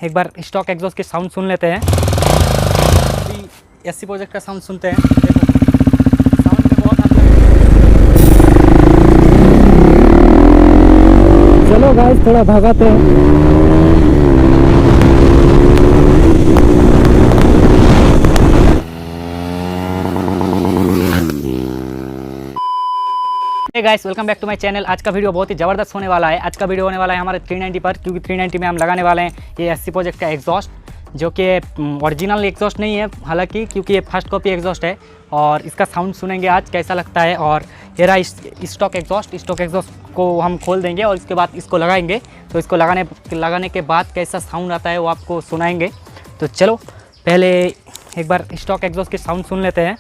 एक बार stock exhaust के sound सुन लेते हैं। अभी एससी प्रोजेक्ट का साउंड सुनते हैं। देखो साउंड में बहुत अंतर है। चलो गाइस थोड़ा भगाते हैं। Guys welcome back to my channel. आज का वीडियो बहुत ही ज़बरदस्त होने वाला है। आज का वीडियो होने वाला है हमारे 390 पर, क्योंकि 390 में हम लगाने वाले हैं ये एससी प्रोजेक्ट का एग्जॉस्ट, जो कि ओरिजिनल एग्जॉस्ट नहीं है हालांकि, क्योंकि ये फर्स्ट कॉपी एग्जॉस्ट है। और इसका साउंड सुनेंगे आज कैसा लगता है। और ये रहा स्टॉक एग्जॉस्ट को हम खोल देंगे और इसके बाद इसको लगाएंगे। तो इसको लगाने के बाद कैसा साउंड आता है वो आपको सुनाएंगे। तो चलो पहले एक बार स्टॉक एग्जॉस्ट के साउंड सुन लेते हैं।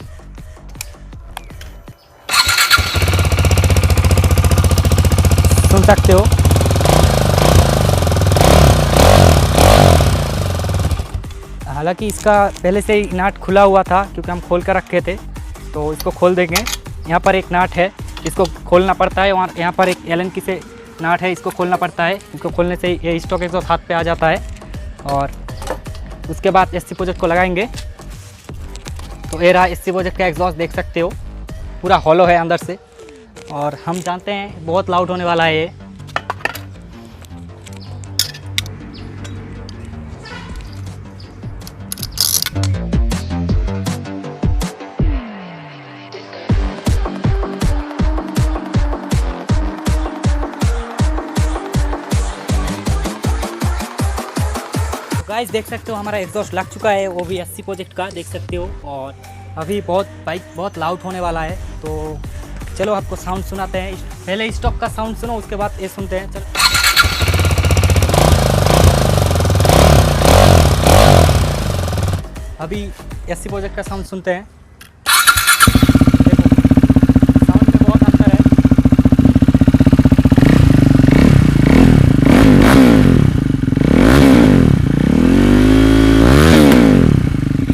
सुन सकते हो। हालांकि इसका पहले से ही नाट खुला हुआ था, क्योंकि हम खोल कर रखे थे। तो इसको खोल देंगे। यहाँ पर एक नाट है, इसको खोलना पड़ता है। और यहाँ पर एक एलन की से नाट है, इसको खोलना पड़ता है। इसको खोलने से ये स्टॉक एग्जॉस्ट हाथ पे आ जाता है। और उसके बाद एससी प्रोजेक्ट को लगाएंगे। तो ये रहा एससी प्रोजेक्ट का एग्जॉस्ट, देख सकते हो पूरा हॉलो है अंदर से। और हम जानते हैं बहुत लाउड होने वाला है ये। गाइस देख सकते हो हमारा एग्जॉस्ट लग चुका है, वो भी एससी प्रोजेक्ट का, देख सकते हो। और अभी बाइक बहुत लाउड होने वाला है। तो चलो आपको साउंड सुनाते हैं। पहले स्टॉक का साउंड सुनो, उसके बाद ये सुनते हैं। चलो अभी एससी प्रोजेक्ट का साउंड सुनते हैं। देखो साउंड में बहुत अंतर है।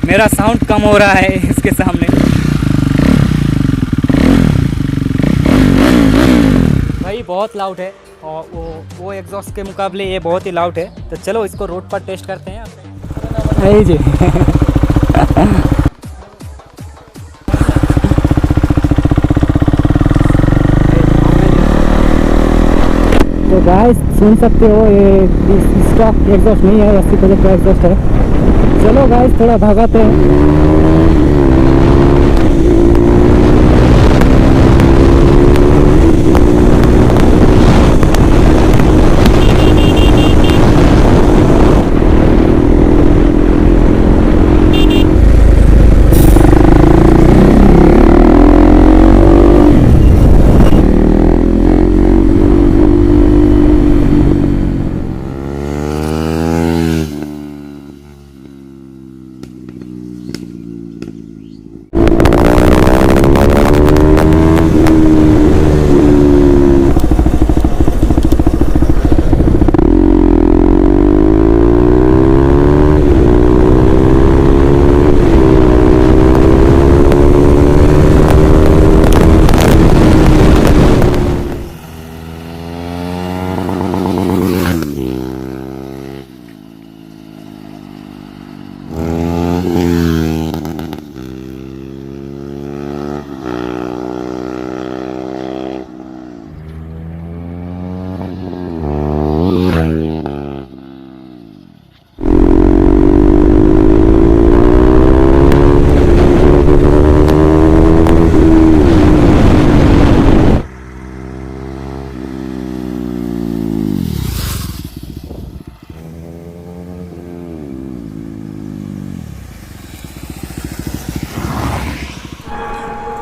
मेरा साउंड कम हो रहा है इसके सामने। भाई बहुत लाउड है, और वो एग्जॉस्ट के मुकाबले ये बहुत ही लाउड है। तो चलो इसको रोड पर टेस्ट करते हैं। जी तो गाइस सुन सकते हो, ये स्टॉक एग्जॉस्ट नहीं है, एससी प्रोजेक्ट का एग्जॉस्ट है। चलो गाइस थोड़ा भगाते हैं।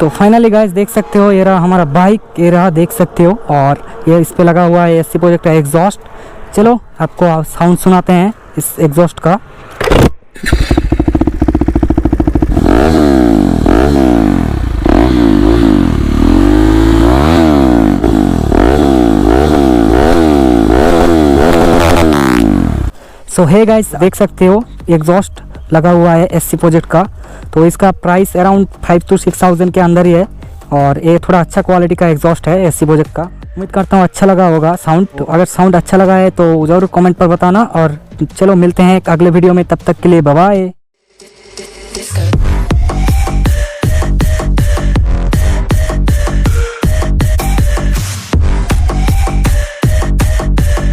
तो फाइनली गाइस देख सकते हो, ये रहा हमारा बाइक, ये रहा देख सकते हो। और ये इस पे लगा हुआ है एससी प्रोजेक्ट का एग्जॉस्ट। चलो आपको साउंड सुनाते हैं इस एग्जॉस्ट का। सो हे गाइस देख सकते हो एग्जॉस्ट लगा हुआ है एससी प्रोजेक्ट का। तो इसका प्राइस अराउंड 5 to 6,000 के अंदर ही है। और ये थोड़ा अच्छा क्वालिटी का एग्जॉस्ट है एससी प्रोजेक्ट का। उम्मीद करता हूँ अच्छा लगा होगा साउंड। तो अगर साउंड अच्छा लगा है तो ज़रूर कमेंट पर बताना। और चलो मिलते हैं एक अगले वीडियो में, तब तक के लिए बाय बाय।